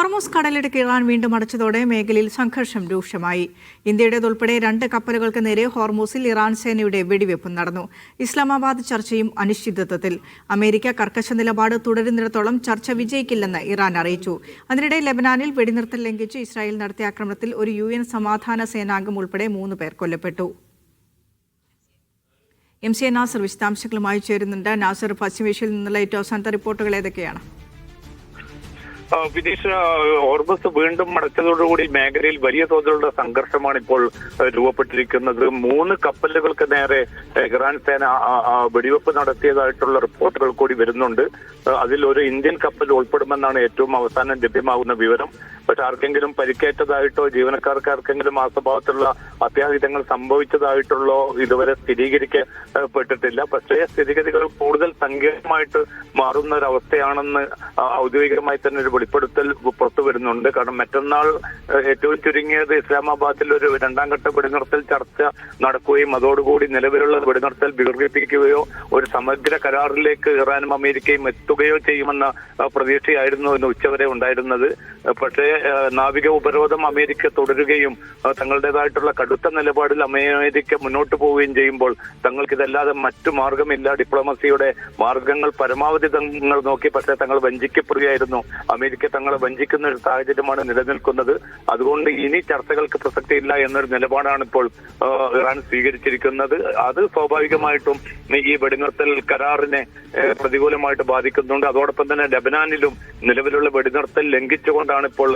Hormuz കടലിടുക്ക് Iran വീണ്ടും അടച്ചതോടെ മേഖലയിൽ സംഘർഷം രൂക്ഷമായി. ഇന്ത്യയുടേതുൾപ്പെടെ 2 കപ്പലുകൾക്ക് നേരെ ഹോർമൂസിൽ ഇറാൻ സേനയുടെ വെടിവെപ്പും നടന്നു. ഇസ്ലാമാബാദ് ചർച്ചയും അനിശ്ചിതത്വത്തിൽ. അമേരിക്ക കർക്കശ നിലപാട് തുടരുന്നിടത്തോളം ചർച്ച വിജയിക്കില്ലെന്ന് ഇറാൻ അറിയിച്ചു. അതിനിടെ ലെബനാനിൽ വെടിനിർത്തൽ ലംഘിച്ച് ഇസ്രായേൽ നടത്തിയ ആക്രമണത്തിൽ ഒരു UN സമാധാന സേനാംഗം ഉൾപ്പെടെ 3 പേർ കൊല്ലപ്പെട്ടു. MC നാസർ വിശദാംശങ്ങളുമായി ചേരുന്നുണ്ട്. നാസർ, പശ്ചിമേഷ്യയിൽ നിന്നുള്ള ഏറ്റവും അവസാനത്തെ റിപ്പോർട്ടുകൾ ഏതൊക്കെയാണ്? വിദേശ ഹോർമസ് വീണ്ടും അടച്ചതോടുകൂടി മേഖലയിൽ വലിയ തോതിലുള്ള സംഘർഷമാണ് ഇപ്പോൾ രൂപപ്പെട്ടിരിക്കുന്നത്. 3 കപ്പലുകൾക്ക് നേരെ ഇറാൻ സേന വെടിവെപ്പ് നടത്തിയതായിട്ടുള്ള റിപ്പോർട്ടുകൾ കൂടി വരുന്നുണ്ട്. അതിൽ ഒരു ഇന്ത്യൻ കപ്പൽ ഉൾപ്പെടുമെന്നാണ് ഏറ്റവും അവസാനം ലഭ്യമാകുന്ന വിവരം. പക്ഷെ ആർക്കെങ്കിലും പരിക്കേറ്റതായിട്ടോ ജീവനക്കാർക്ക് ആർക്കെങ്കിലും ആ സ്വഭാവത്തിലുള്ള അത്യാഹിതങ്ങൾ സംഭവിച്ചതായിട്ടുള്ളോ ഇതുവരെ സ്ഥിരീകരിക്കപ്പെട്ടിട്ടില്ല. പക്ഷേ സ്ഥിതിഗതികൾ കൂടുതൽ സങ്കീർണമായിട്ട് മാറുന്ന ഒരവസ്ഥയാണെന്ന് ഔദ്യോഗികമായി തന്നെ ഒരു വെളിപ്പെടുത്തൽ പുറത്തു വരുന്നുണ്ട്. കാരണം മറ്റന്നാൾ ഏറ്റവും ചുരുങ്ങിയത് ഇസ്ലാമാബാദിൽ ഒരു 2ാം ഘട്ട വെടിനിർത്തൽ ചർച്ച നടക്കുകയും അതോടുകൂടി നിലവിലുള്ള വെടിനിർത്തൽ വികസിപ്പിക്കുകയോ ഒരു സമഗ്ര കരാറിലേക്ക് ഇറാനും അമേരിക്കയും എത്തുകയോ ചെയ്യുമെന്ന പ്രതീക്ഷയായിരുന്നു ഇന്ന് ഉച്ചവരെ ഉണ്ടായിരുന്നത്. പക്ഷേ നാവിക ഉപരോധം അമേരിക്ക തുടരുകയും തങ്ങളുടേതായിട്ടുള്ള കടുത്ത നിലപാടിൽ അമേരിക്ക മുന്നോട്ട് പോവുകയും ചെയ്യുമ്പോൾ തങ്ങൾക്കിതല്ലാതെ മറ്റു മാർഗമില്ല, ഡിപ്ലോമസിയുടെ മാർഗങ്ങൾ പരമാവധി തങ്ങൾ നോക്കി. പക്ഷേ തങ്ങൾ വഞ്ചിക്കപ്പെടുകയായിരുന്നു. അമേരിക്ക തങ്ങളെ വഞ്ചിക്കുന്ന ഒരു സാഹചര്യമാണ് നിലനിൽക്കുന്നത്. അതുകൊണ്ട് ഇനി ചർച്ചകൾക്ക് പ്രസക്തിയില്ല എന്നൊരു നിലപാടാണ് ഇപ്പോൾ ഇറാൻ സ്വീകരിച്ചിരിക്കുന്നത്. അത് സ്വാഭാവികമായിട്ടും ഈ വെടിനിർത്തൽ കരാറിനെ പ്രതികൂലമായിട്ട് ബാധിക്കുന്നുണ്ട്. അതോടൊപ്പം തന്നെ ലെബനാനിലും നിലവിലുള്ള വെടിനിർത്തൽ ലംഘിച്ചുകൊണ്ടാണ് ഇപ്പോൾ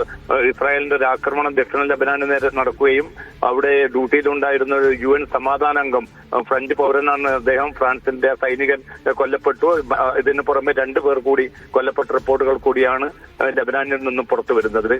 ഇസ്രായേലിന്റെ ഒരു ആക്രമണം ദക്ഷിണ ലെബനാന് നേരെ നടക്കുകയും അവിടെ ഡ്യൂട്ടിയിലുണ്ടായിരുന്ന ഒരു UN സമാധാനാംഗം ഫ്രഞ്ച് പൗരനാണ് അദ്ദേഹം. ഫ്രാൻസിന്റെ സൈനികൻ കൊല്ലപ്പെട്ടു. ഇതിന് പുറമെ 2 പേർ കൂടി കൊല്ലപ്പെട്ട റിപ്പോർട്ടുകൾ കൂടിയാണ് ലെബനാനിൽ നിന്നും പുറത്തു വരുന്നത്.